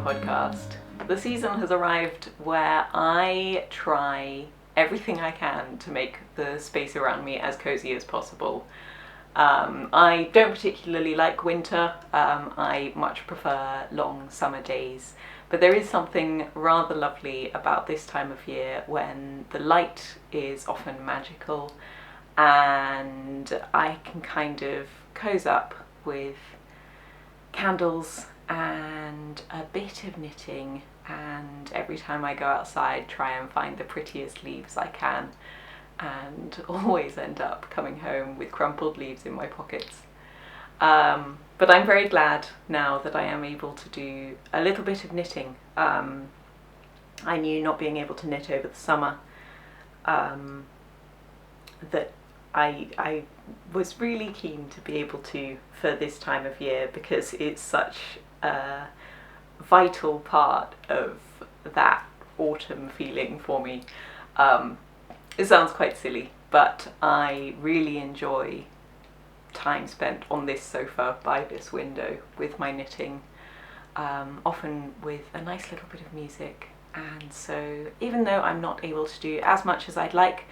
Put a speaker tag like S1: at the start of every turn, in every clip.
S1: Podcast. The season has arrived where I try everything I can to make the space around me as cozy as possible. I don't particularly like winter. I much prefer long summer days. But there is something rather lovely about this time of year when the light is often magical and I can kind of cozy up with candles and a bit of knitting, and every time I go outside try and find the prettiest leaves I can, and always end up coming home with crumpled leaves in my pockets. But I'm very glad now that I am able to do a little bit of knitting. I knew not being able to knit over the summer that I was really keen to be able to for this time of year, because it's such a vital part of that autumn feeling for me. It sounds quite silly, but I really enjoy time spent on this sofa by this window with my knitting, often with a nice little bit of music. And so even though I'm not able to do as much as I'd like,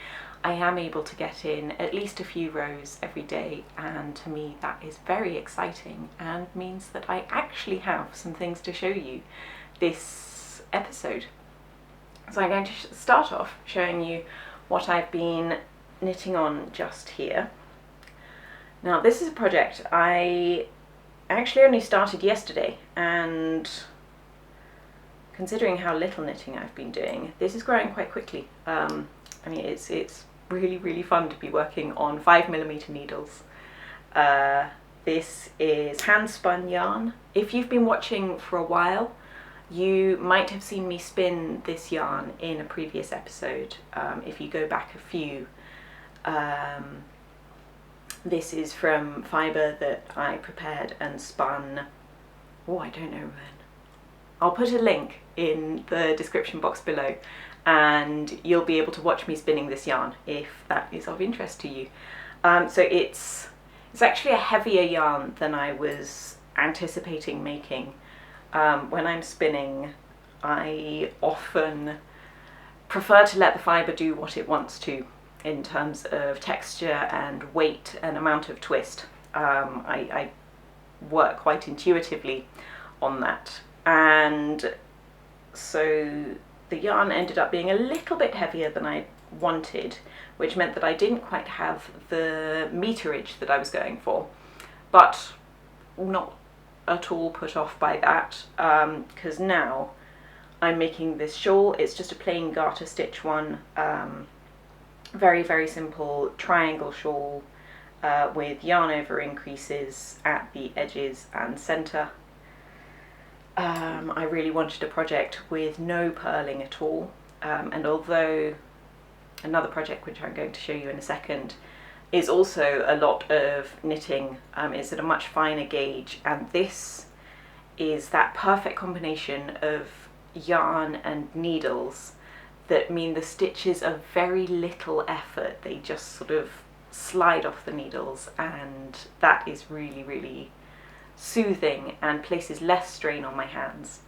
S1: I am able to get in at least a few rows every day, and to me that is very exciting and means that I actually have some things to show you this episode. So I'm going to start off showing you what I've been knitting on just here. Now this is a project I actually only started yesterday, and considering how little knitting I've been doing, this is growing quite quickly. I mean, it's really fun to be working on 5mm needles. This is hand-spun yarn. If you've been watching for a while, you might have seen me spin this yarn in a previous episode. If you go back a few, this is from fibre that I prepared and spun, I don't know when. I'll put a link in the description box below, and you'll be able to watch me spinning this yarn if that is of interest to you. So it's actually a heavier yarn than I was anticipating making. When I'm spinning, I often prefer to let the fibre do what it wants to in terms of texture and weight and amount of twist. I work quite intuitively on that, and so the yarn ended up being a little bit heavier than I wanted, which meant that I didn't quite have the meterage that I was going for, but not at all put off by that, because now I'm making this shawl. It's just a plain garter stitch one, very simple triangle shawl with yarn over increases at the edges and centre. I really wanted a project with no purling at all, and although another project which I'm going to show you in a second is also a lot of knitting, it's at a much finer gauge, and this is that perfect combination of yarn and needles that mean the stitches are very little effort. They just sort of slide off the needles, and that is really soothing and places less strain on my hands.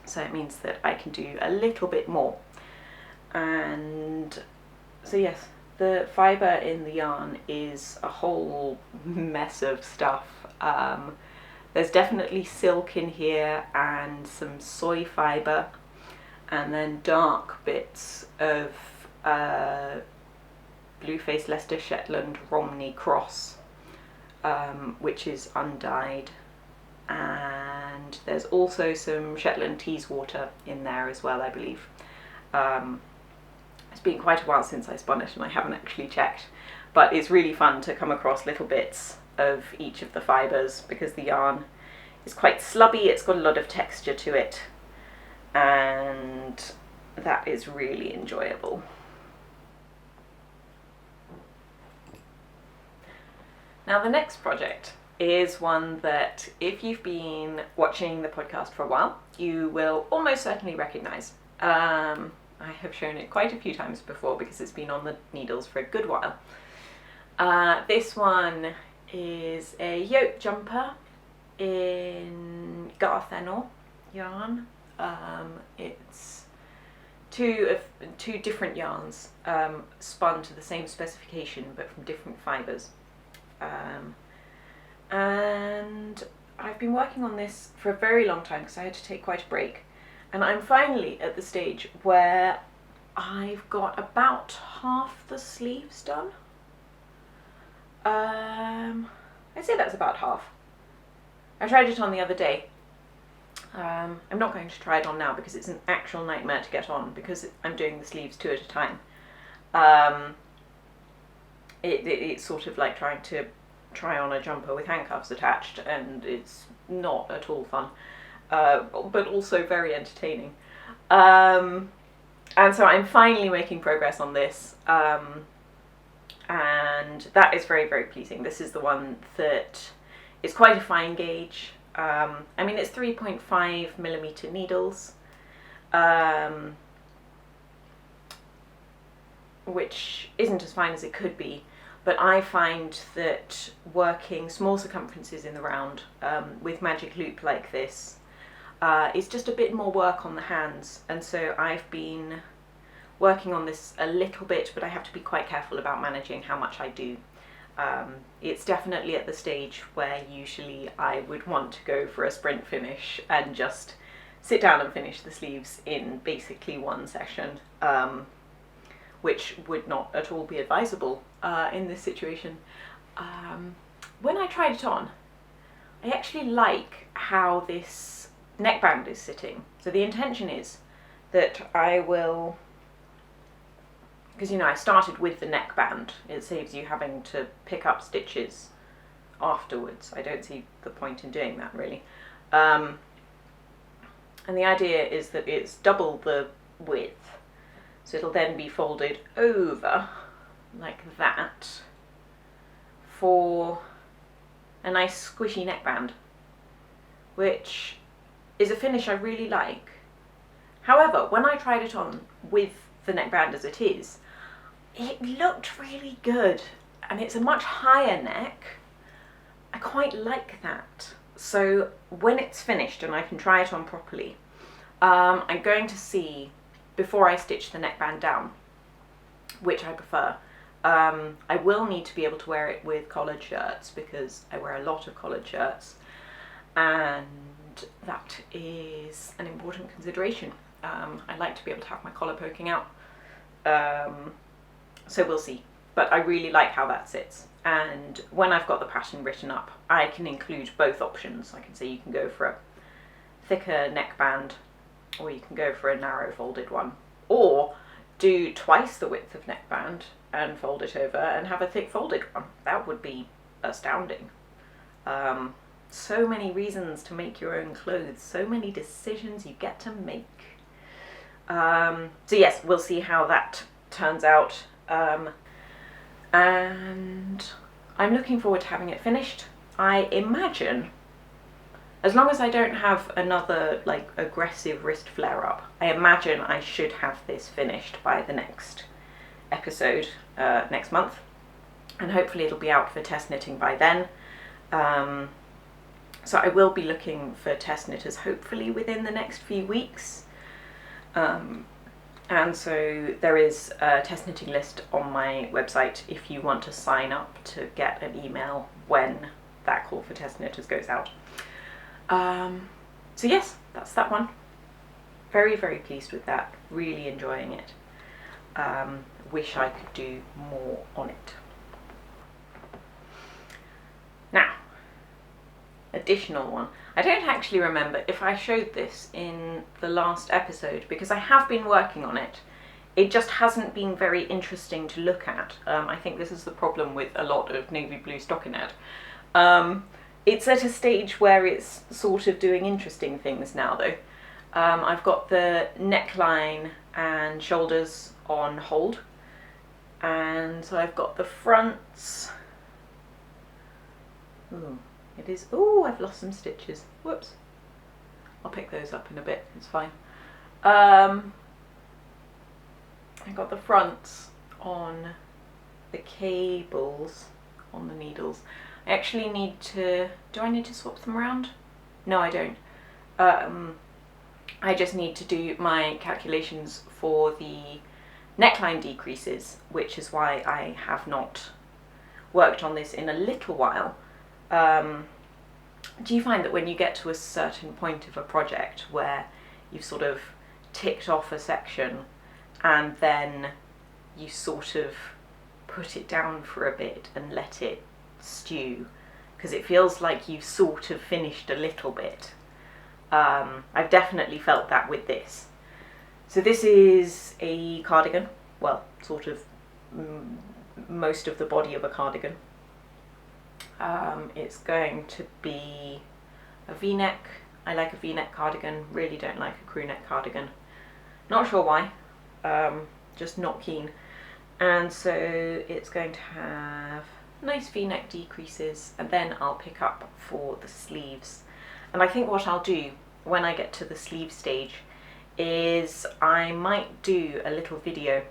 S1: So it means that I can do a little bit more. And so yes, the fibre in the yarn is a whole mess of stuff. There's definitely silk in here and some soy fibre, and then dark bits of Blue-Faced Leicester Shetland Romney cross, which is undyed, and there's also some Shetland Teeswater in there as well, I believe. It's been quite a while since I spun it and I haven't actually checked, but it's really fun to come across little bits of each of the fibres because the yarn is quite slubby. It's got a lot of texture to it, and that is really enjoyable. Now the next project is one that, if you've been watching the podcast for a while, you will almost certainly recognise. I have shown it quite a few times before because it's been on the needles for a good while. This one is a yoke jumper in Garth Enor, yarn. It's two different yarns spun to the same specification but from different fibres. And I've been working on this for a very long time because I had to take quite a break, and I'm finally at the stage where I've got about half the sleeves done. I'd say that's about half. I tried it on the other day. I'm not going to try it on now because it's an actual nightmare to get on because I'm doing the sleeves 2 at a time. It's sort of like trying to try on a jumper with handcuffs attached, and it's not at all fun, but also very entertaining. And so I'm finally making progress on this, and that is very, very pleasing. This is the one that is quite a fine gauge. I mean, it's 3.5mm needles, which isn't as fine as it could be, but I find that working small circumferences in the round with magic loop like this is just a bit more work on the hands, and so I've been working on this a little bit, but I have to be quite careful about managing how much I do. It's definitely at the stage where usually I would want to go for a sprint finish and just sit down and finish the sleeves in basically one session, which would not at all be advisable in this situation. When I tried it on, I actually like how this neckband is sitting. So the intention is that I will, because I started with the neckband, it saves you having to pick up stitches afterwards. I don't see the point in doing that really. And the idea is that it's double the width, so it'll then be folded over like that for a nice squishy neckband, which is a finish I really like. However, when I tried it on with the neckband as it is, it looked really good, and it's a much higher neck. I quite like that. So when it's finished and I can try it on properly, I'm going to see, before I stitch the neckband down, which I prefer. I will need to be able to wear it with collared shirts because I wear a lot of collared shirts, and that is an important consideration. I like to be able to have my collar poking out. So we'll see, but I really like how that sits, and when I've got the pattern written up I can include both options. I can say you can go for a thicker neckband, or you can go for a narrow folded one, or do twice the width of neckband and fold it over and have a thick folded one. That would be astounding. So many reasons to make your own clothes, so many decisions you get to make. So yes, we'll see how that turns out. And I'm looking forward to having it finished. I imagine, as long as I don't have another like aggressive wrist flare up, I imagine I should have this finished by the next episode next month, and hopefully it'll be out for test knitting by then. So I will be looking for test knitters hopefully within the next few weeks. And so there is a test knitting list on my website if you want to sign up to get an email when that call for test knitters goes out. So yes, that's that one. Very, very pleased with that. Really enjoying it. Wish I could do more on it. Now, additional one. I don't actually remember if I showed this in the last episode because I have been working on it. It just hasn't been very interesting to look at. I think this is the problem with a lot of navy blue stockinette. It's at a stage where it's sort of doing interesting things now though. I've got the neckline and shoulders on hold, and so I've got the fronts. Ooh. It is, oh, I've lost some stitches. Whoops. I'll pick those up in a bit, it's fine. I got the fronts on the cables, on the needles. I actually need to, do I need to swap them around? No, I don't. I just need to do my calculations for the neckline decreases, which is why I have not worked on this in a little while. Do you find that when you get to a certain point of a project where you've sort of ticked off a section and then you sort of put it down for a bit and let it stew, because it feels like you've sort of finished a little bit? I've definitely felt that with this. So this is a cardigan, well, sort of most of the body of a cardigan. It's going to be a v-neck. I like a v-neck cardigan, really don't like a crew neck cardigan. Not sure why, just not keen. And so it's going to have nice v-neck decreases, and then I'll pick up for the sleeves. And I think what I'll do when I get to the sleeve stage is I might do a little video,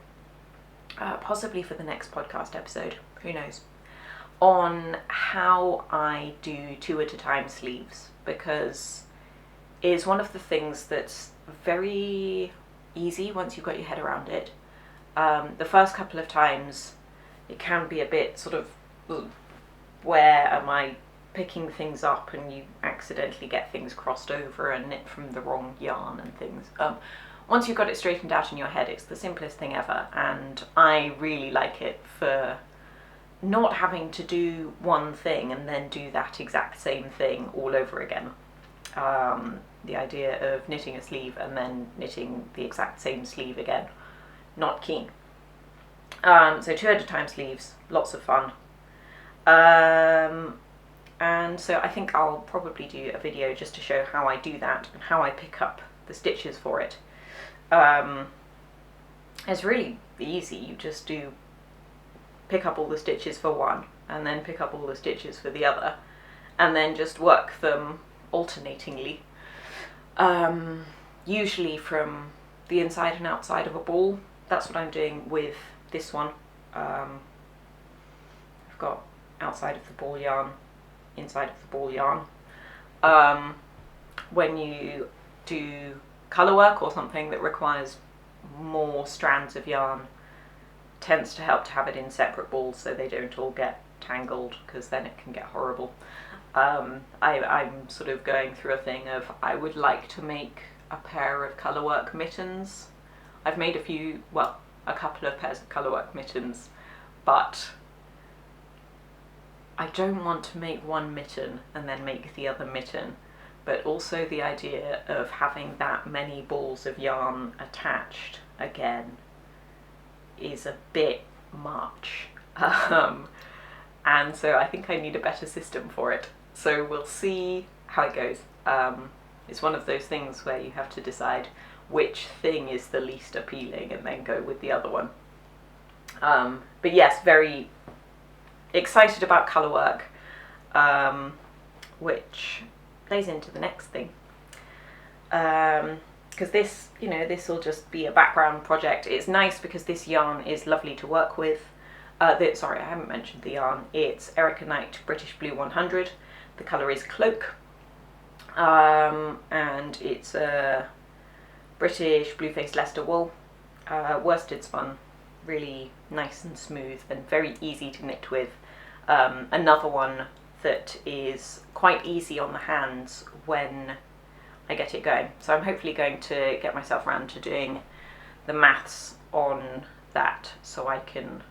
S1: possibly for the next podcast episode, who knows, on how I do 2 at a time sleeves, because it's one of the things that's very easy once you've got your head around it. The first couple of times it can be a bit sort of, where am I picking things up, and you accidentally get things crossed over and knit from the wrong yarn and things. Once you've got it straightened out in your head, it's the simplest thing ever, and I really like it for not having to do one thing and then do that exact same thing all over again. The idea of knitting a sleeve and then knitting the exact same sleeve again, not keen. So 2 at a time sleeves, lots of fun. And so I think I'll probably do a video just to show how I do that and how I pick up the stitches for it. It's really easy. You just do pick up all the stitches for one and then pick up all the stitches for the other, and then just work them alternatingly, usually from the inside and outside of a ball. That's what I'm doing with this one. I've got outside of the ball yarn, inside of the ball yarn. When you do colour work or something that requires more strands of yarn, tends to help to have it in separate balls so they don't all get tangled, because then it can get horrible. I'm sort of going through a thing of, I would like to make a pair of colourwork mittens. I've made a couple of pairs of colourwork mittens, but I don't want to make one mitten and then make the other mitten, but also the idea of having that many balls of yarn attached again is a bit much. And so I think I need a better system for it. So we'll see how it goes. It's one of those things where you have to decide which thing is the least appealing and then go with the other one. But yes, very excited about colour work, which plays into the next thing. Because this, this will just be a background project. It's nice because this yarn is lovely to work with. Sorry, I haven't mentioned the yarn. It's Erica Knight British Blue 100. The colour is Cloak. And it's a British Blue-Faced Leicester wool. Worsted spun. Really nice and smooth and very easy to knit with. Another one that is quite easy on the hands when I get it going. So I'm hopefully going to get myself around to doing the maths on that so I can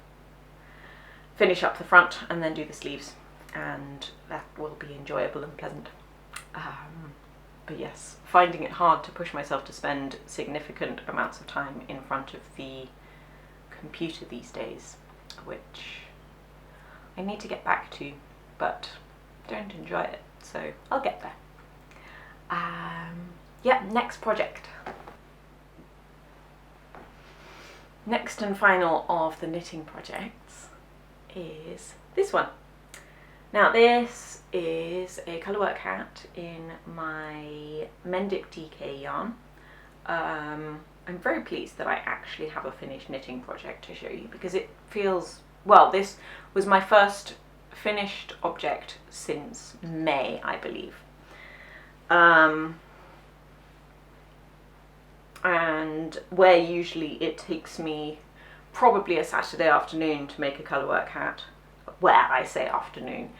S1: finish up the front and then do the sleeves, and that will be enjoyable and pleasant. But yes, finding it hard to push myself to spend significant amounts of time in front of the computer these days, which I need to get back to, but don't enjoy it, so I'll get there. Yeah, next project. Next and final of the knitting projects is this one. Now this is a colourwork hat in my Mending DK yarn. I'm very pleased that I actually have a finished knitting project to show you, because it feels, well, this was my first finished object since May, I believe. and where usually it takes me probably a Saturday afternoon to make a colourwork hat, where I say afternoon,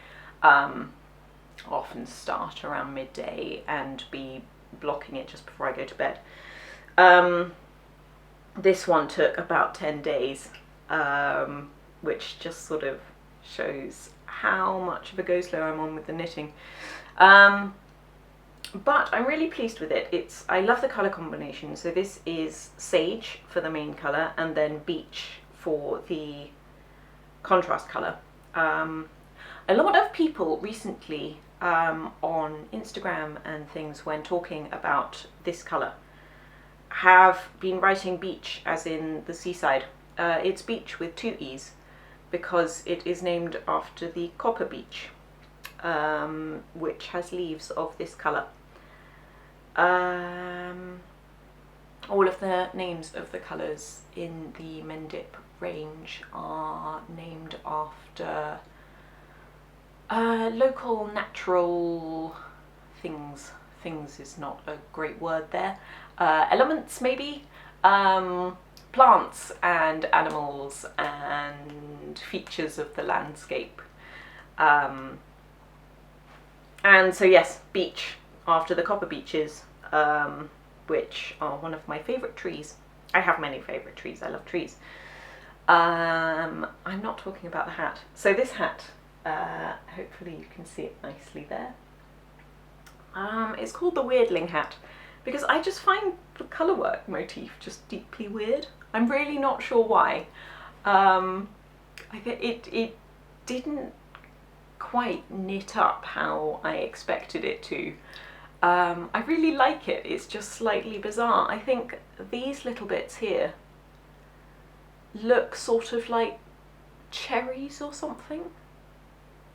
S1: often start around midday and be blocking it just before I go to bed. This one took about 10 days, which just sort of shows how much of a go slow I'm on with the knitting. But I'm really pleased with it. I love the colour combination. So this is sage for the main colour and then beech for the contrast colour. A lot of people recently on Instagram and things, when talking about this colour, have been writing beech as in the seaside. It's beech with 2 E's because it is named after the copper beech, which has leaves of this colour. All of the names of the colours in the Mendip range are named after local natural things. Things is not a great word there. Elements maybe, plants and animals and features of the landscape. And so yes, beech after the copper beeches, which are one of my favourite trees. I have many favourite trees, I love trees. I'm not talking about the hat. So this hat, hopefully you can see it nicely there. It's called the Weirdling hat because I just find the colourwork motif just deeply weird. I'm really not sure why. It didn't quite knit up how I expected it to. I really like it, it's just slightly bizarre. I think these little bits here look sort of like cherries or something,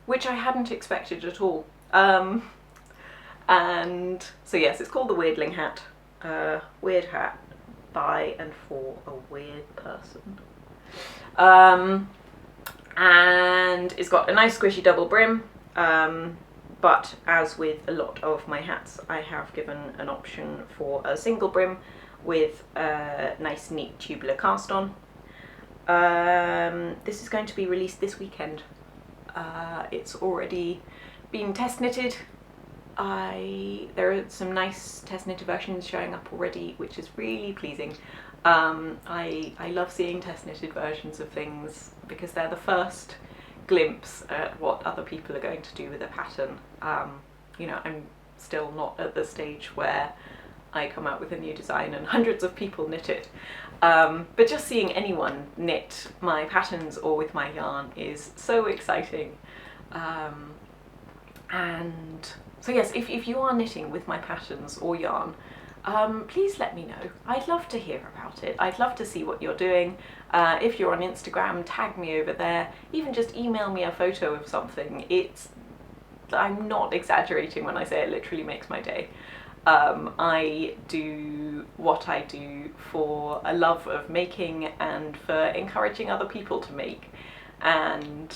S1: which I hadn't expected at all. And so yes, it's called the Weirdling hat. Weird hat by and for a weird person. And it's got a nice squishy double brim, but as with a lot of my hats, I have given an option for a single brim with a nice neat tubular cast on. This is going to be released this weekend. It's already been test knitted. There are some nice test knitted versions showing up already, which is really pleasing. I love seeing test knitted versions of things because they're the first glimpse at what other people are going to do with a pattern. You know, I'm still not at the stage where I come out with a new design and hundreds of people knit it. But just seeing anyone knit my patterns or with my yarn is so exciting. And so yes, if you are knitting with my patterns or yarn, please let me know. I'd love to hear about it. I'd love to see what you're doing. If you're on Instagram, tag me over there. Even just email me a photo of something. I'm not exaggerating when I say it literally makes my day. I do what I do for a love of making and for encouraging other people to make, and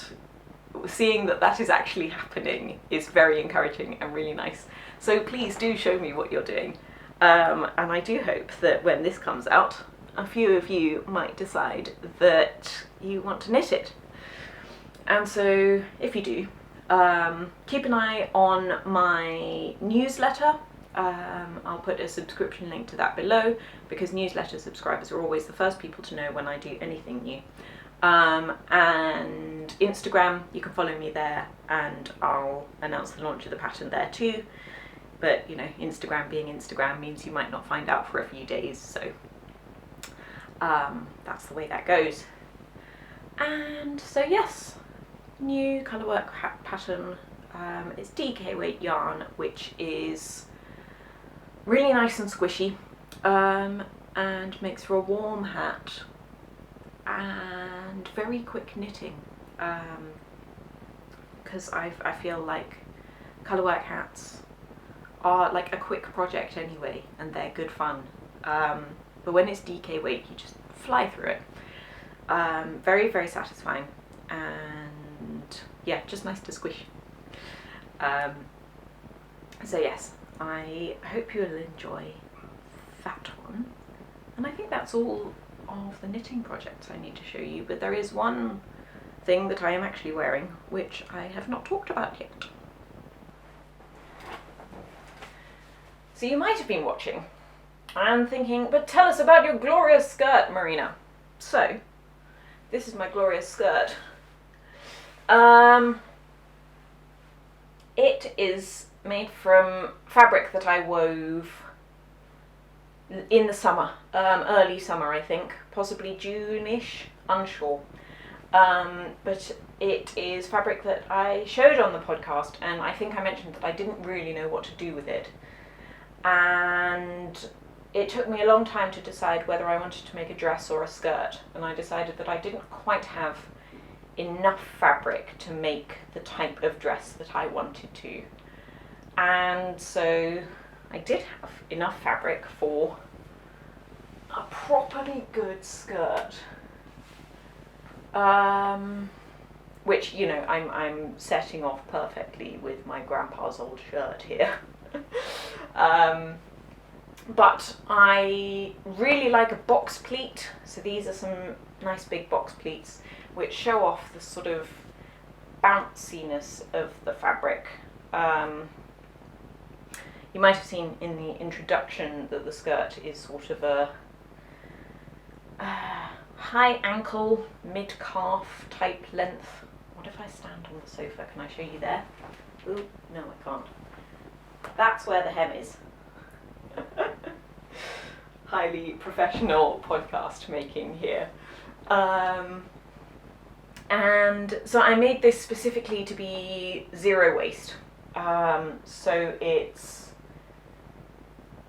S1: seeing that is actually happening is very encouraging and really nice. So please do show me what you're doing, and I do hope that when this comes out, a few of you might decide that you want to knit it. And so if you do, keep an eye on my newsletter. I'll put a subscription link to that below because newsletter subscribers are always the first people to know when I do anything new. And Instagram, you can follow me there and I'll announce the launch of the pattern there too. But you know, Instagram being Instagram means you might not find out for a few days, so that's the way that goes. And so yes, new colourwork pattern. It's DK weight yarn, which is really nice and squishy, and makes for a warm hat and very quick knitting, because I feel like colourwork hats are like a quick project anyway, and they're good fun. But when it's DK weight, you just fly through it. Very, very satisfying, and yeah, just nice to squish. So yes, I hope you will enjoy that one. And I think that's all of the knitting projects I need to show you, but there is one thing that I am actually wearing, which I have not talked about yet. So you might have been watching and thinking, but tell us about your glorious skirt, Marina. So, this is my glorious skirt. It is made from fabric that I wove in the summer, early summer I think, possibly June-ish, unsure. But it is fabric that I showed on the podcast, and I think I mentioned that I didn't really know what to do with it. And it took me a long time to decide whether I wanted to make a dress or a skirt, and I decided that I didn't quite have enough fabric to make the type of dress that I wanted to. And so I did have enough fabric for a properly good skirt. Which, you know, I'm setting off perfectly with my grandpa's old shirt here. But I really like a box pleat, so these are some nice big box pleats which show off the sort of bounciness of the fabric. You might have seen in the introduction that the skirt is sort of a high ankle, mid-calf type length. What if I stand on the sofa? Can I show you there? Ooh, no I can't. That's where the hem is. Highly professional podcast making here. And so I made this specifically to be zero waste. So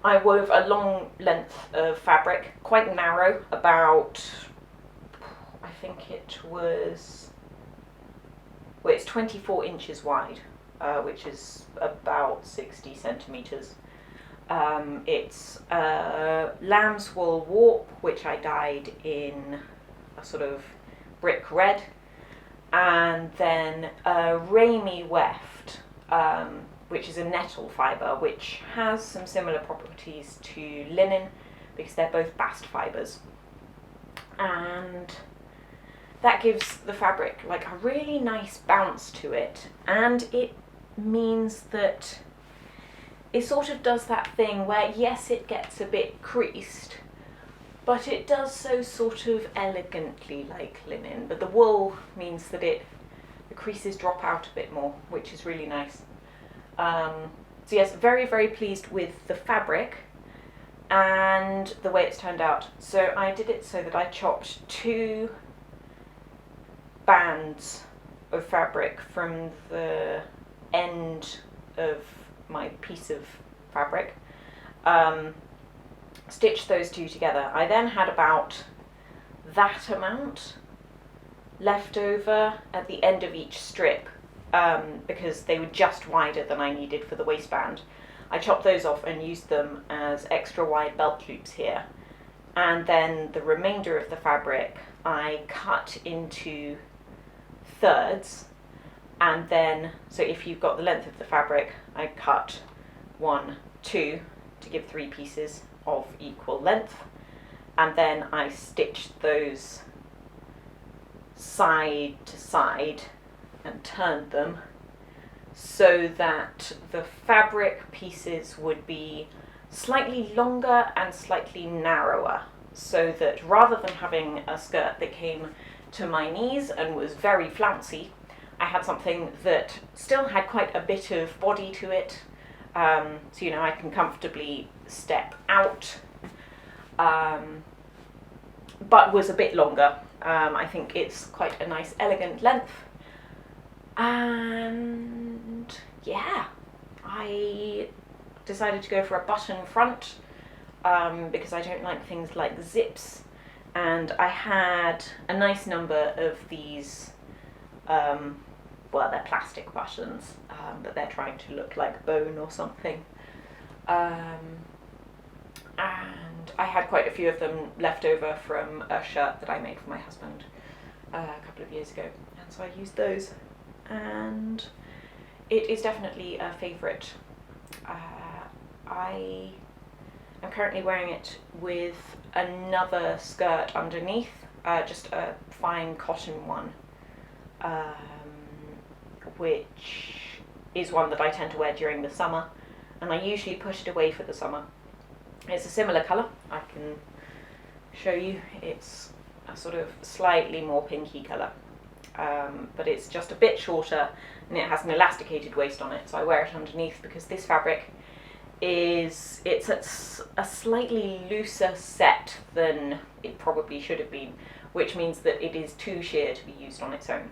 S1: I wove a long length of fabric, quite narrow, about, I think it's 24 inches wide, which is about 60 centimetres. It's lamb's wool warp, which I dyed in a sort of brick red, and then Rami weft, which is a nettle fibre, which has some similar properties to linen because they're both bast fibres. And that gives the fabric like a really nice bounce to it, and it means that it sort of does that thing where, yes, it gets a bit creased, but it does so sort of elegantly like linen. But the wool means that the creases drop out a bit more, which is really nice. So yes, very, very pleased with the fabric and the way it's turned out. So I did it so that I chopped 2 bands of fabric from the end of my piece of fabric, stitched those 2 together. I then had about that amount left over at the end of each strip, because they were just wider than I needed for the waistband. I chopped those off and used them as extra wide belt loops here. And then the remainder of the fabric I cut into thirds, and then, so if you've got the length of the fabric, I cut 1, 2 to give 3 pieces of equal length, and then I stitched those side to side and turned them so that the fabric pieces would be slightly longer and slightly narrower, so that rather than having a skirt that came to my knees and was very flouncy, I had something that still had quite a bit of body to it, so you know I can comfortably step out, but was a bit longer. I think it's quite a nice elegant length, and yeah, I decided to go for a button front because I don't like things like zips, and I had a nice number of these, well, they're plastic buttons, but they're trying to look like bone or something, and I had quite a few of them left over from a shirt that I made for my husband a couple of years ago, and so I used those, and it is definitely a favourite. I am currently wearing it with another skirt underneath, just a fine cotton one, which is one that I tend to wear during the summer, and I usually put it away for the summer. It's a similar colour, I can show you. It's a sort of slightly more pinky colour, but it's just a bit shorter and it has an elasticated waist on it, so I wear it underneath because this fabric it's a slightly looser set than it probably should have been, which means that it is too sheer to be used on its own.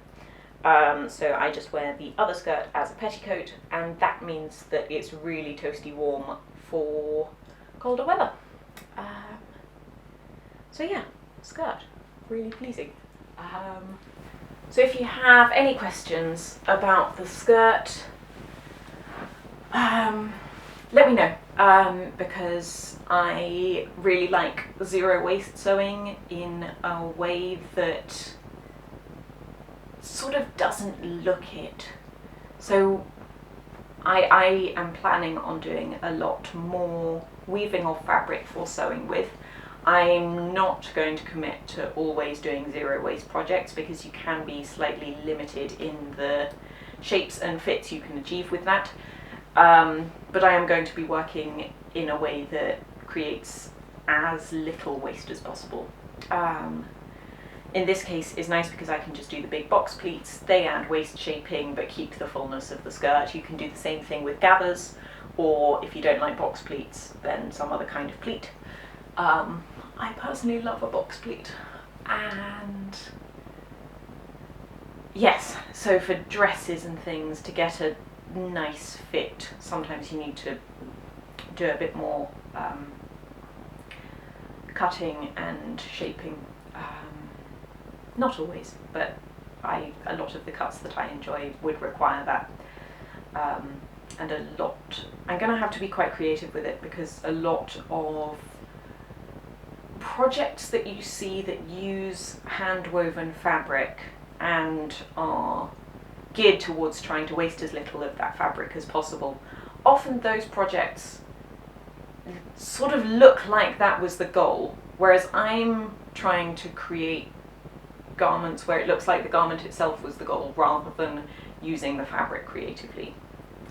S1: So I just wear the other skirt as a petticoat, and that means that it's really toasty warm for colder weather. So yeah, skirt, really pleasing. So if you have any questions about the skirt, let me know, because I really like zero waist sewing in a way that sort of doesn't look it. So I am planning on doing a lot more weaving of fabric for sewing with. I'm not going to commit to always doing zero waist projects because you can be slightly limited in the shapes and fits you can achieve with that. But I am going to be working in a way that creates as little waste as possible. In this case, it's nice because I can just do the big box pleats. They add waist shaping but keep the fullness of the skirt. You can do the same thing with gathers, or if you don't like box pleats, then some other kind of pleat. I personally love a box pleat. And yes, so for dresses and things, to get a nice fit, sometimes you need to do a bit more cutting and shaping. Not always, but a lot of the cuts that I enjoy would require that. And I'm going to have to be quite creative with it, because a lot of projects that you see that use hand-woven fabric and are geared towards trying to waste as little of that fabric as possible, often those projects sort of look like that was the goal, whereas I'm trying to create garments where it looks like the garment itself was the goal rather than using the fabric creatively.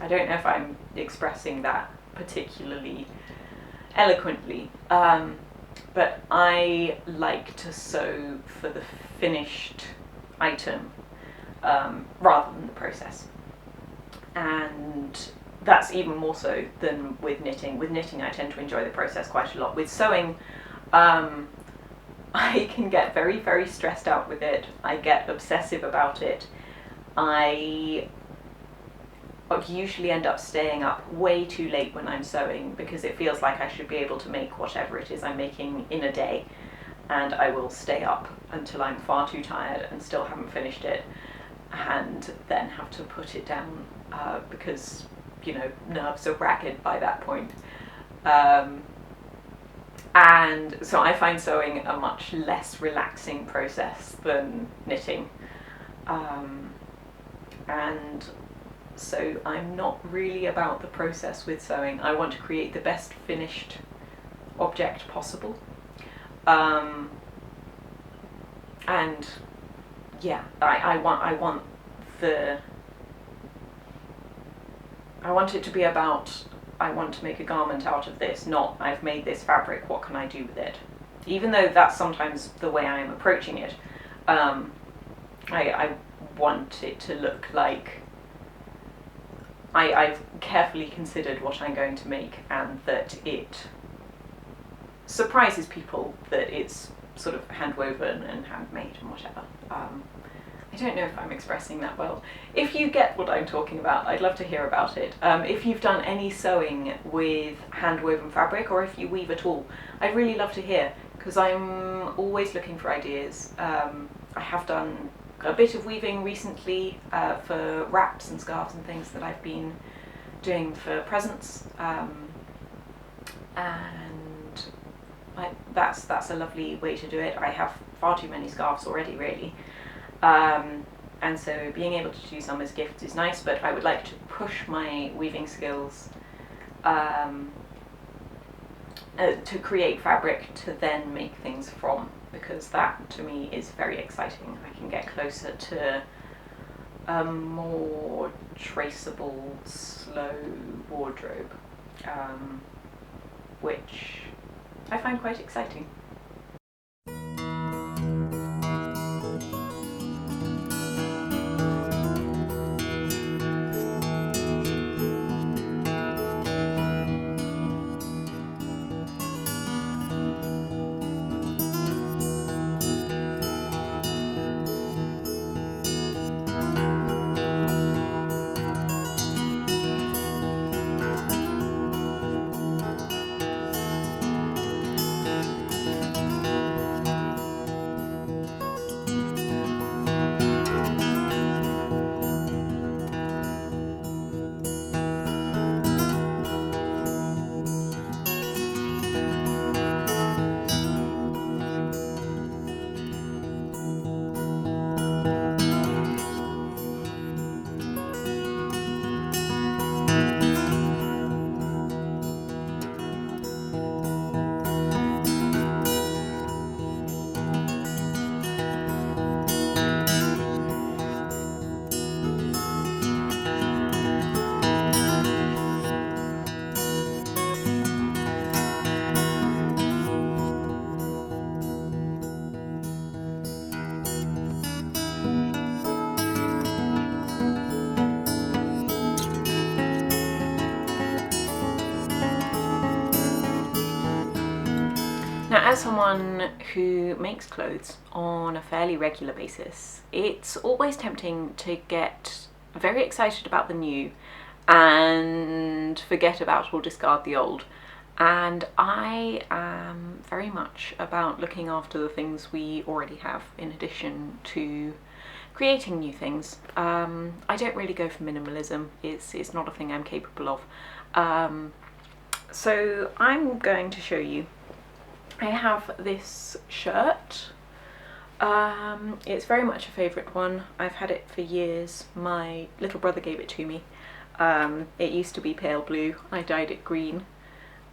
S1: I don't know if I'm expressing that particularly eloquently, but I like to sew for the finished item rather than the process. And that's even more so than with knitting. With knitting I tend to enjoy the process quite a lot. With sewing, I can get very, very stressed out with it. I get obsessive about it. I usually end up staying up way too late when I'm sewing because it feels like I should be able to make whatever it is I'm making in a day, and I will stay up until I'm far too tired and still haven't finished it, and then have to put it down because, you know, nerves are ragged by that point. And so I find sewing a much less relaxing process than knitting. And so I'm not really about the process with sewing. I want to create the best finished object possible. And yeah, I want it to be about, I want to make a garment out of this, not I've made this fabric, what can I do with it? Even though that's sometimes the way I am approaching it, I want it to look like I've carefully considered what I'm going to make, and that it surprises people that it's sort of hand-woven and handmade and whatever. I don't know if I'm expressing that well. If you get what I'm talking about, I'd love to hear about it. If you've done any sewing with hand-woven fabric, or if you weave at all, I'd really love to hear, because I'm always looking for ideas. I have done a bit of weaving recently for wraps and scarves and things that I've been doing for presents, and that's a lovely way to do it. I have far too many scarves already, really. And so being able to do some as gifts is nice, but I would like to push my weaving skills to create fabric to then make things from, because that to me is very exciting. I can get closer to a more traceable, slow wardrobe, which I find quite exciting. Now, as someone who makes clothes on a fairly regular basis, it's always tempting to get very excited about the new and forget about or discard the old. And I am very much about looking after the things we already have in addition to creating new things. I don't really go for minimalism. It's not a thing I'm capable of. So I'm going to show you. I have this shirt. It's very much a favourite one. I've had it for years. My little brother gave it to me. It used to be pale blue. I dyed it green.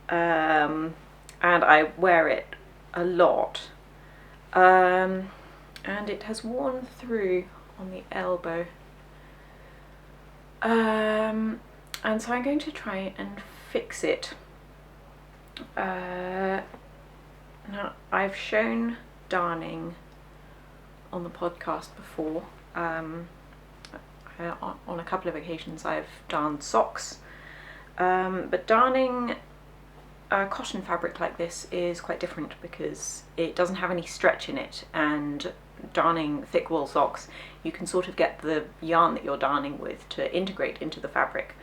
S1: And I wear it a lot. And it has worn through on the elbow. And so I'm going to try and fix it. Now, I've shown darning on the podcast before. On a couple of occasions I've darned socks, but darning a cotton fabric like this is quite different because it doesn't have any stretch in it, and darning thick wool socks, you can sort of get the yarn that you're darning with to integrate into the fabric,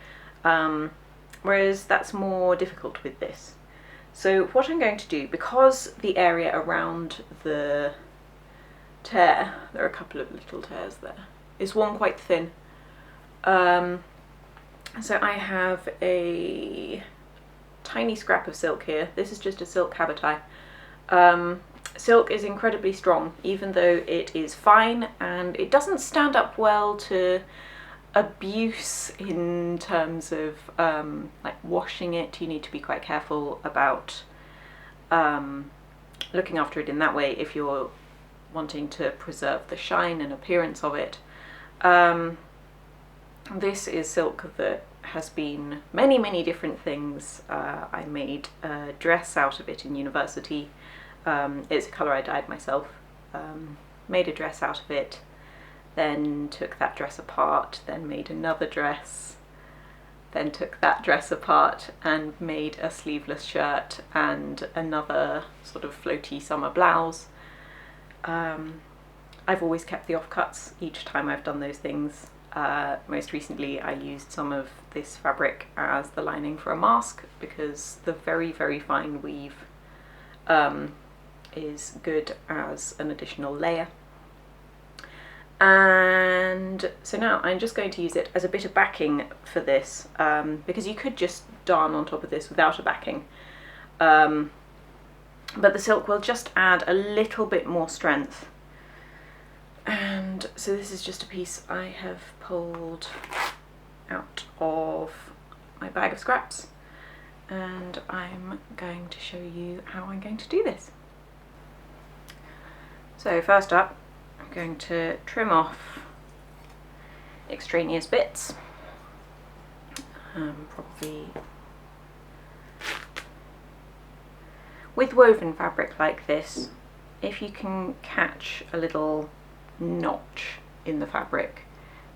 S1: whereas that's more difficult with this. So what I'm going to do, because the area around the tear, there are a couple of little tears there, is worn quite thin. So I have a tiny scrap of silk here. This is just a silk habotai. Silk is incredibly strong, even though it is fine, and it doesn't stand up well to abuse in terms of like washing it. You need to be quite careful about looking after it in that way if you're wanting to preserve the shine and appearance of it. This is silk that has been many different things. I made a dress out of it in university. It's a colour I dyed myself. Made a dress out of it, then took that dress apart, then made another dress, then took that dress apart and made a sleeveless shirt and another sort of floaty summer blouse. I've always kept the offcuts each time I've done those things. Most recently I used some of this fabric as the lining for a mask because the very fine weave is good as an additional layer. And so now I'm just going to use it as a bit of backing for this, because you could just darn on top of this without a backing, but the silk will just add a little bit more strength. And so this is just a piece I have pulled out of my bag of scraps, and I'm going to show you how I'm going to do this. So first up, I'm going to trim off extraneous bits, probably with woven fabric like this. If you can catch a little notch in the fabric,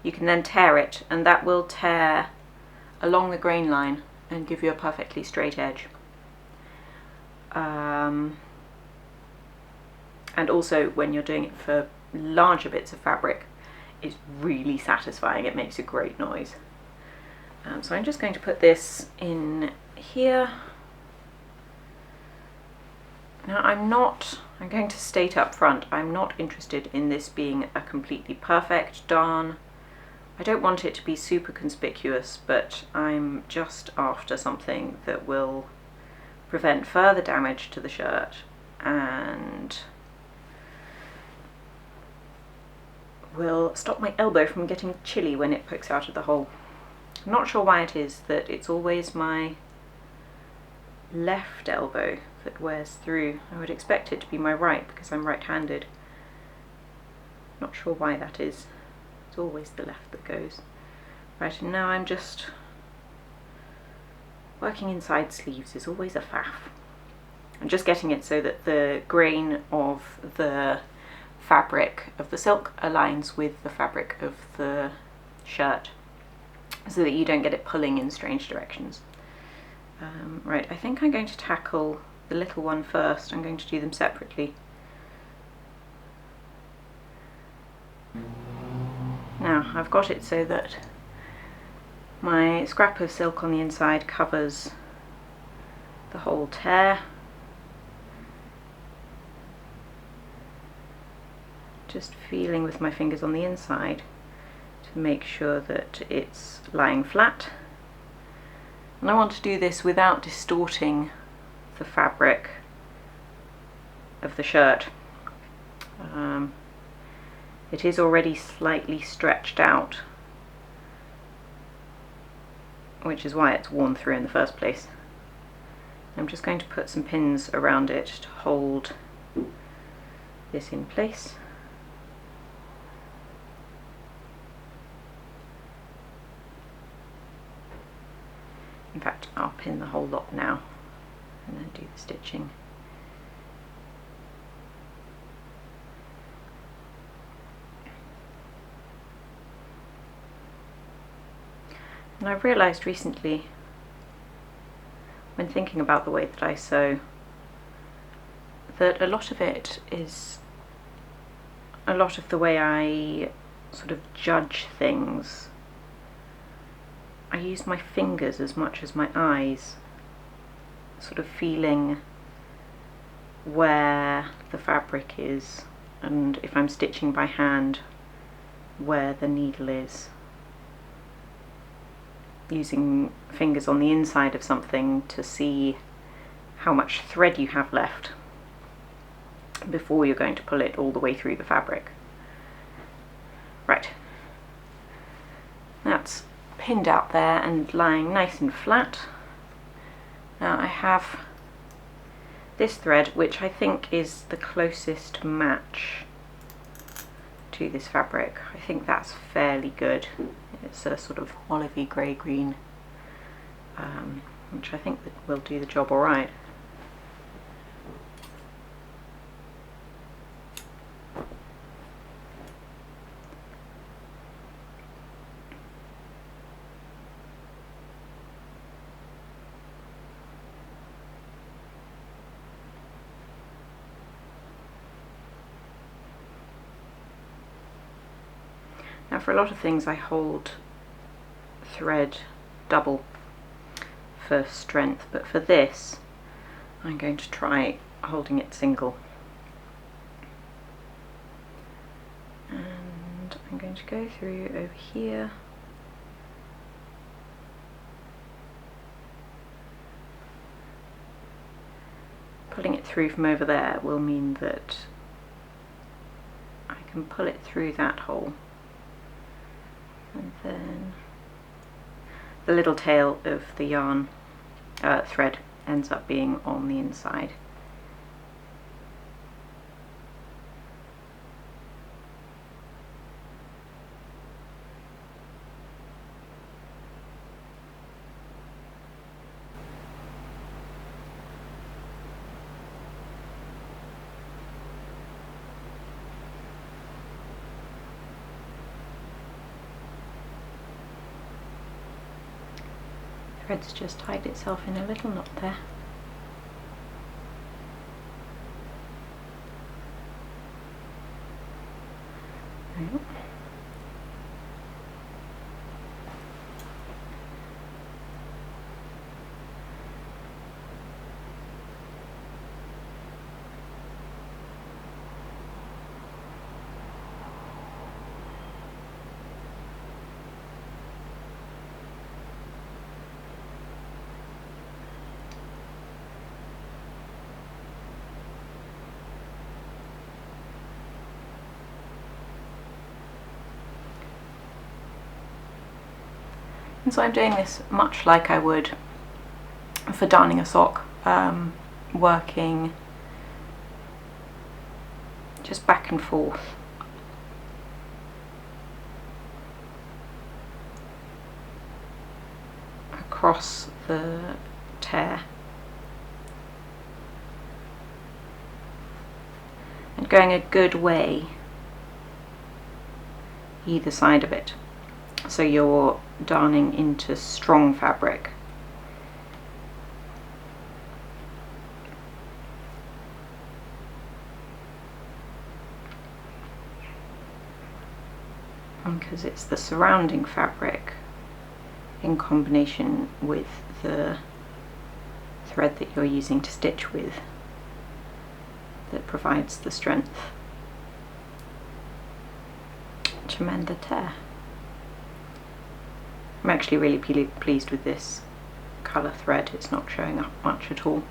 S1: you can then tear it, and that will tear along the grain line and give you a perfectly straight edge. And also when you're doing it for larger bits of fabric, it's really satisfying. It makes a great noise. So I'm just going to put this in here. Now I'm going to state up front, I'm not interested in this being a completely perfect darn. I don't want it to be super conspicuous, but I'm just after something that will prevent further damage to the shirt and will stop my elbow from getting chilly when it pokes out of the hole. I'm not sure why it is that it's always my left elbow that wears through. I would expect it to be my right because I'm right-handed. Not sure why that is. It's always the left that goes. Right, and now I'm just working inside sleeves is always a faff. I'm just getting it so that the grain of the fabric of the silk aligns with the fabric of the shirt so that you don't get it pulling in strange directions. Right, I think I'm going to tackle the little one first. I'm going to do them separately. Now I've got it so that my scrap of silk on the inside covers the whole tear. Just feeling with my fingers on the inside to make sure that it's lying flat. And I want to do this without distorting the fabric of the shirt. It is already slightly stretched out, which is why it's worn through in the first place. I'm just going to put some pins around it to hold this in place. In fact, I'll pin the whole lot now and then do the stitching. And I've realised recently, when thinking about the way that I sew, that a lot of it is a lot of the way I sort of judge things. I use my fingers as much as my eyes, sort of feeling where the fabric is, and if I'm stitching by hand, where the needle is. Using fingers on the inside of something to see how much thread you have left before you're going to pull it all the way through the fabric. Right, that's pinned out there and lying nice and flat. Now I have this thread, which I think is the closest match to this fabric. I think that's fairly good. It's a sort of olivey grey green, which I think that will do the job alright. Now for a lot of things I hold thread double for strength, but for this I'm going to try holding it single. And I'm going to go through over here. Pulling it through from over there will mean that I can pull it through that hole. And then the little tail of the yarn thread ends up being on the inside. Thread's just tied itself in a little knot there. Right. And so I'm doing this much like I would for darning a sock, working just back and forth. Across the tear. And going a good way either side of it. So you're darning into strong fabric. Because it's the surrounding fabric in combination with the thread that you're using to stitch with that provides the strength to mend the tear. I'm actually really pleased with this colour thread. It's not showing up much at all.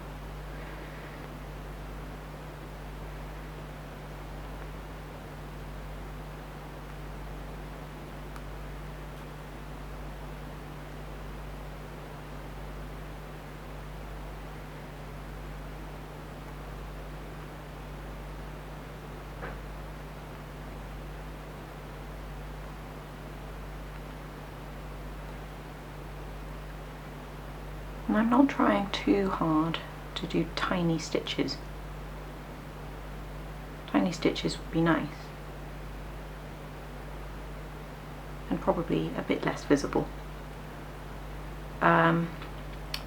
S1: And I'm not trying too hard to do tiny stitches. Tiny stitches would be nice. And probably a bit less visible. But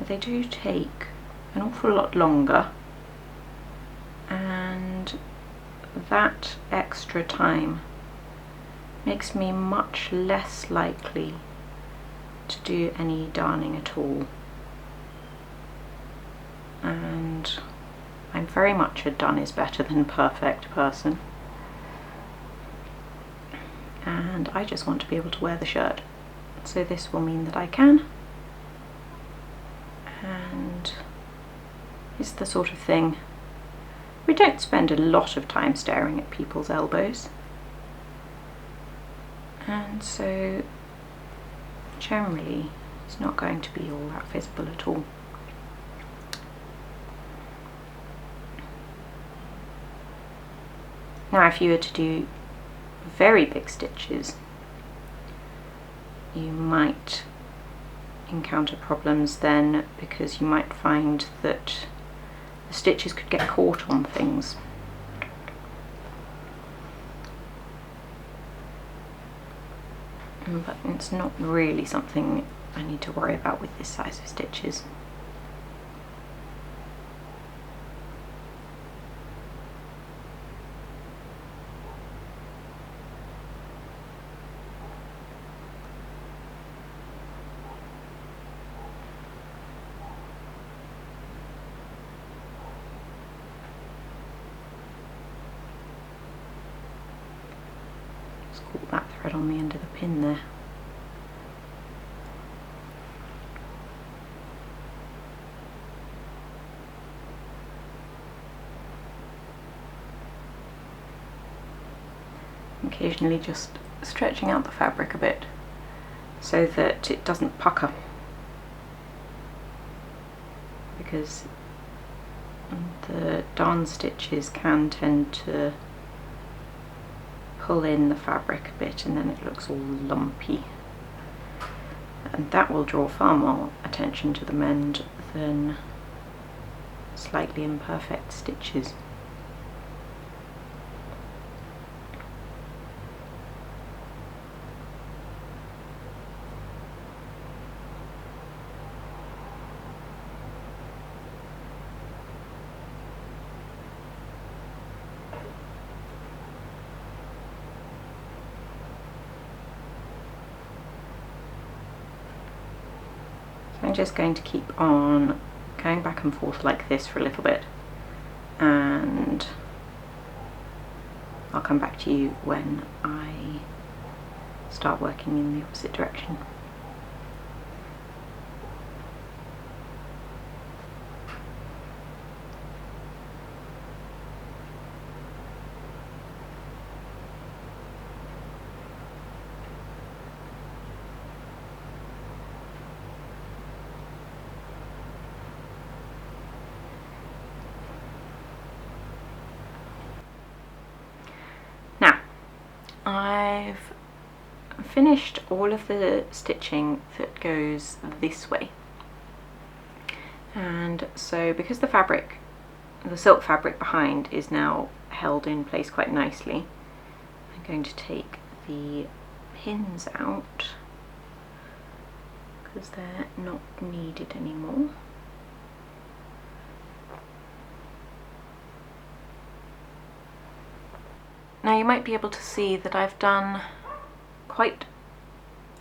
S1: they do take an awful lot longer. And that extra time makes me much less likely to do any darning at all. And I'm very much a done is better than perfect person, and I just want to be able to wear the shirt, so this will mean that I can. And it's the sort of thing we don't spend a lot of time staring at people's elbows, and so generally it's not going to be all that visible at all. Now if you were to do very big stitches, you might encounter problems then, because you might find that the stitches could get caught on things. But it's not really something I need to worry about with this size of stitches. Caught that thread on the end of the pin there. Occasionally just stretching out the fabric a bit so that it doesn't pucker. because the darn stitches can tend to pull in the fabric a bit and then it looks all lumpy, and that will draw far more attention to the mend than slightly imperfect stitches. I'm just going to keep on going back and forth like this for a little bit, and I'll come back to you when I start working in the opposite direction. I've finished all of the stitching that goes this way, and so because the silk fabric behind is now held in place quite nicely, I'm going to take the pins out because they're not needed anymore. Now you might be able to see that I've done quite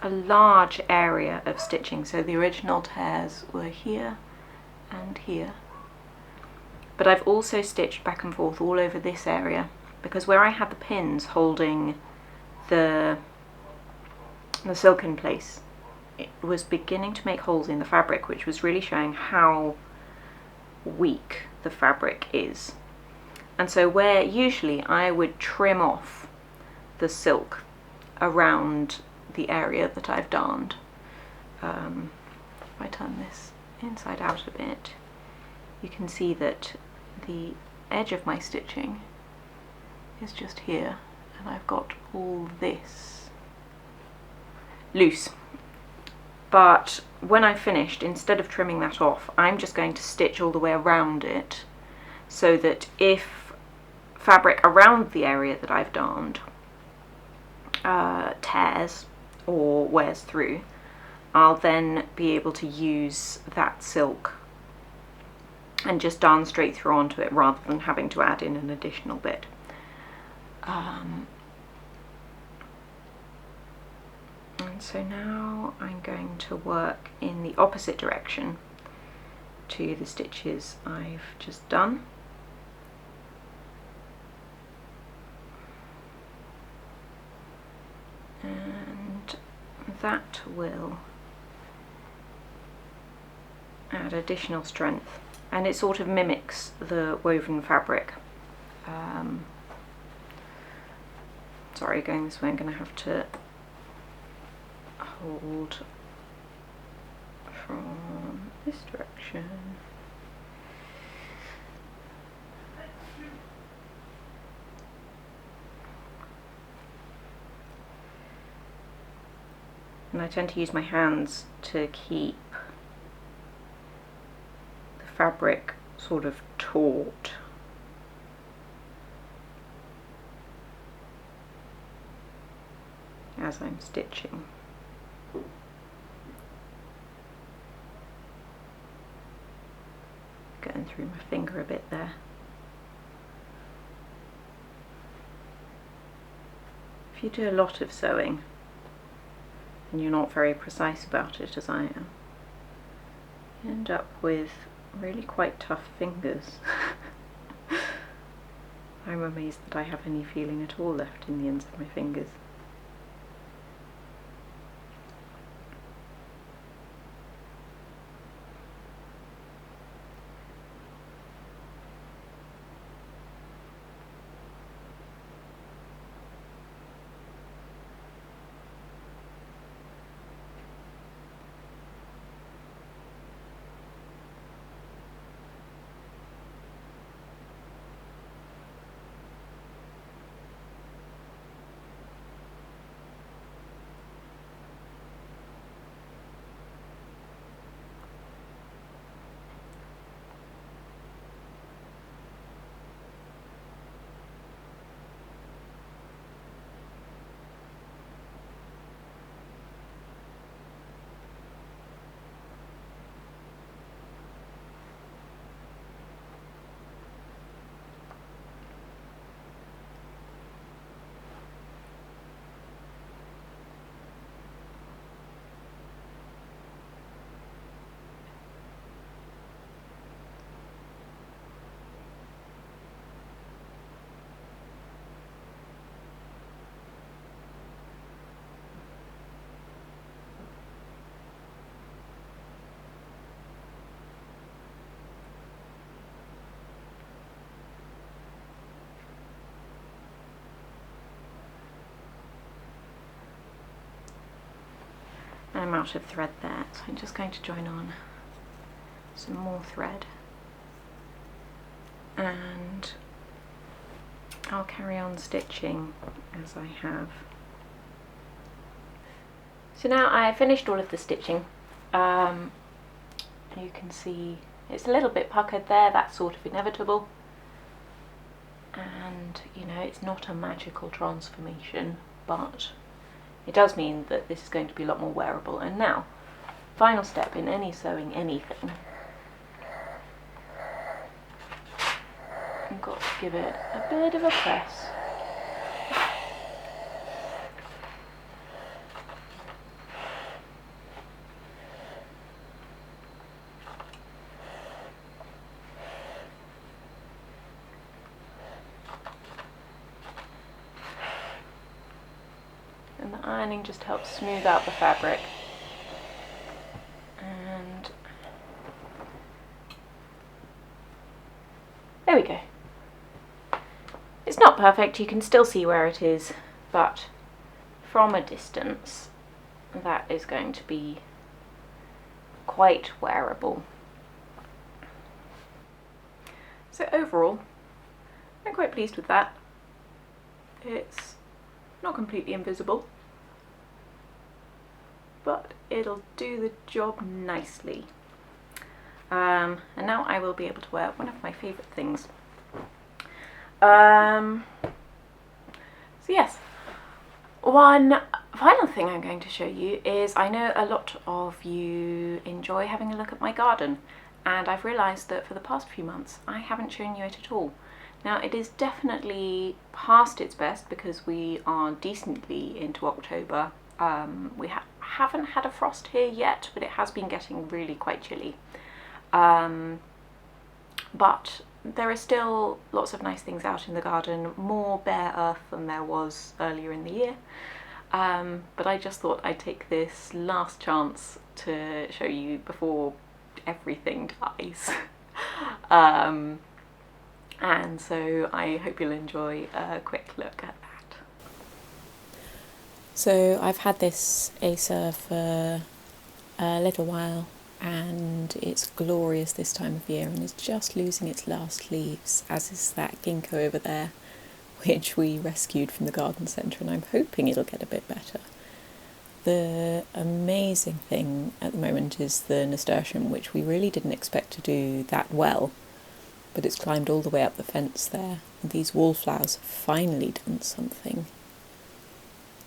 S1: a large area of stitching, so the original tears were here and here, but I've also stitched back and forth all over this area because where I had the pins holding the silk in place, it was beginning to make holes in the fabric, which was really showing how weak the fabric is. And so where usually I would trim off the silk around the area that I've darned, if I turn this inside out a bit, you can see that the edge of my stitching is just here, and I've got all this loose. But when I've finished, instead of trimming that off, I'm just going to stitch all the way around it, so that if fabric around the area that I've darned tears or wears through, I'll then be able to use that silk and just darn straight through onto it rather than having to add in an additional bit. And so now I'm going to work in the opposite direction to the stitches I've just done. And that will add additional strength, and it sort of mimics the woven fabric. Sorry, going this way, I'm going to have to hold from this direction. And I tend to use my hands to keep the fabric sort of taut. As I'm stitching. Getting through my finger a bit there. If you do a lot of sewing and you're not very precise about it, as I am, you end up with really quite tough fingers. I'm amazed that I have any feeling at all left in the ends of my fingers. I'm out of thread there, so I'm just going to join on some more thread, and I'll carry on stitching as I have. So now I finished all of the stitching. You can see it's a little bit puckered there, that's sort of inevitable. And you know, it's not a magical transformation, but it does mean that this is going to be a lot more wearable. And now, final step in any sewing anything, I've got to give it a bit of a press. And the ironing just helps smooth out the fabric. And there we go. It's not perfect, you can still see where it is, but from a distance that is going to be quite wearable. So overall, I'm quite pleased with that. It's not completely invisible, but it'll do the job nicely. And now I will be able to wear one of my favourite things. So yes, one final thing I'm going to show you is, I know a lot of you enjoy having a look at my garden, and I've realised that for the past few months I haven't shown you it at all. Now it is definitely past its best because we are decently into October. We haven't had a frost here yet, but it has been getting really quite chilly. But there are still lots of nice things out in the garden, more bare earth than there was earlier in the year. But I just thought I'd take this last chance to show you before everything dies. And so I hope you'll enjoy a quick look at that. So I've had this Acer for a little while, and it's glorious this time of year, and it's just losing its last leaves, as is that ginkgo over there, which we rescued from the garden centre, and I'm hoping it'll get a bit better. The amazing thing at the moment is the nasturtium, which we really didn't expect to do that well, but it's climbed all the way up the fence there, and these wallflowers have finally done something.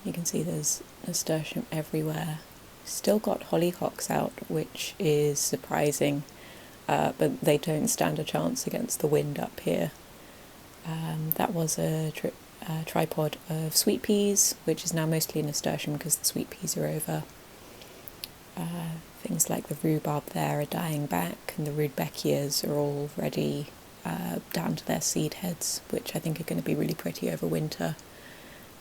S1: You can see there's nasturtium everywhere. Still got hollyhocks out, which is surprising, but they don't stand a chance against the wind up here. That was a tripod of sweet peas, which is now mostly nasturtium because the sweet peas are over. Things like the rhubarb there are dying back, and the rudbeckias are all ready down to their seed heads, which I think are going to be really pretty over winter.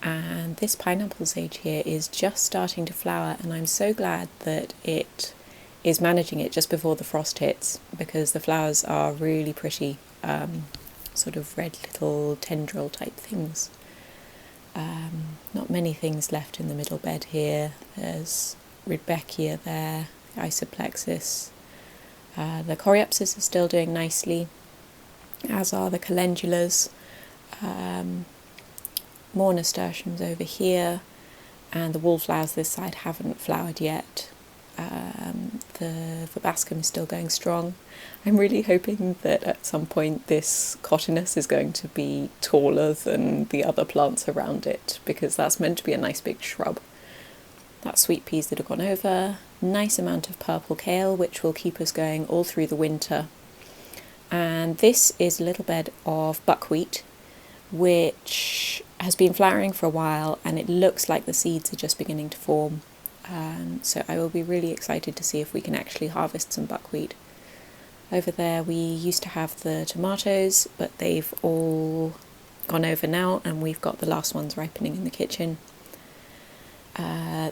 S1: And this pineapple sage here is just starting to flower, and I'm so glad that it is managing it just before the frost hits, because the flowers are really pretty, sort of red little tendril type things. Not many things left in the middle bed here. There's rudbeckia there, isoplexis. The coreopsis is still doing nicely, as are the calendulas. More nasturtiums over here, and the wallflowers this side haven't flowered yet. The verbascum is still going strong. I'm really hoping that at some point this cotinus is going to be taller than the other plants around it, because that's meant to be a nice big shrub. That's sweet peas that have gone over. Nice amount of purple kale, which will keep us going all through the winter. And this is a little bed of buckwheat, which has been flowering for a while, and it looks like the seeds are just beginning to form. So I will be really excited to see if we can actually harvest some buckwheat. Over there we used to have the tomatoes, but they've all gone over now, and we've got the last ones ripening in the kitchen.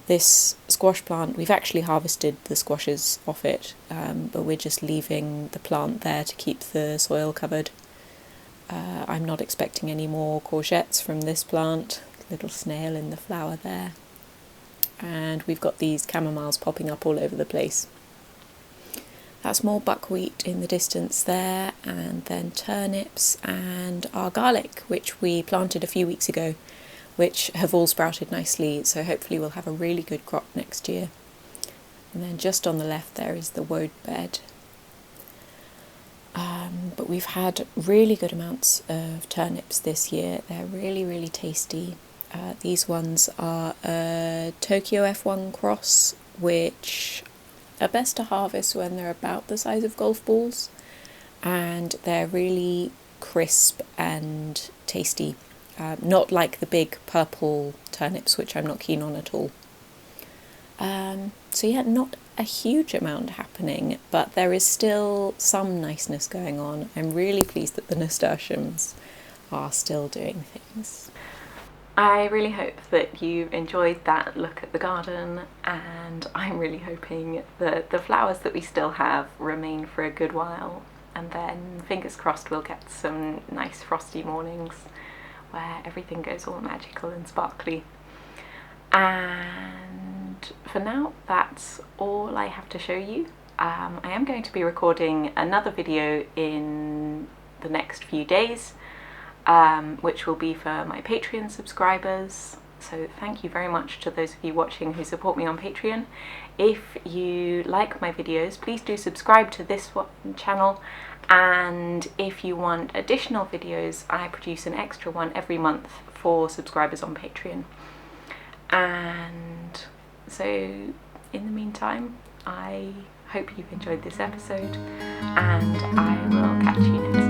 S1: This squash plant, we've actually harvested the squashes off it, but we're just leaving the plant there to keep the soil covered. I'm not expecting any more courgettes from this plant. Little snail in the flower there.
S2: and we've got these chamomiles popping up all over the place. That's more buckwheat in the distance there, and then turnips and our garlic, which we planted a few weeks ago, which have all sprouted nicely, so hopefully we'll have a really good crop next year. And then just on the left there is the wove bed. But we've had really good amounts of turnips this year. They're really, really tasty. These ones are a Tokyo F1 cross, which are best to harvest when they're about the size of golf balls, and they're really crisp and tasty. Not like the big purple turnips, which I'm not keen on at all. So yeah, not a huge amount happening, but there is still some niceness going on. I'm really pleased that the nasturtiums are still doing things.
S1: I really hope that you enjoyed that look at the garden, and I'm really hoping that the flowers that we still have remain for a good while, and then fingers crossed we'll get some nice frosty mornings where everything goes all magical and sparkly. And for now, that's all I have to show you. I am going to be recording another video in the next few days, which will be for my Patreon subscribers. So thank you very much to those of you watching who support me on Patreon. If you like my videos, please do subscribe to this channel, and if you want additional videos, I produce an extra one every month for subscribers on Patreon. And so in the meantime, I hope you've enjoyed this episode, and I will catch you next time.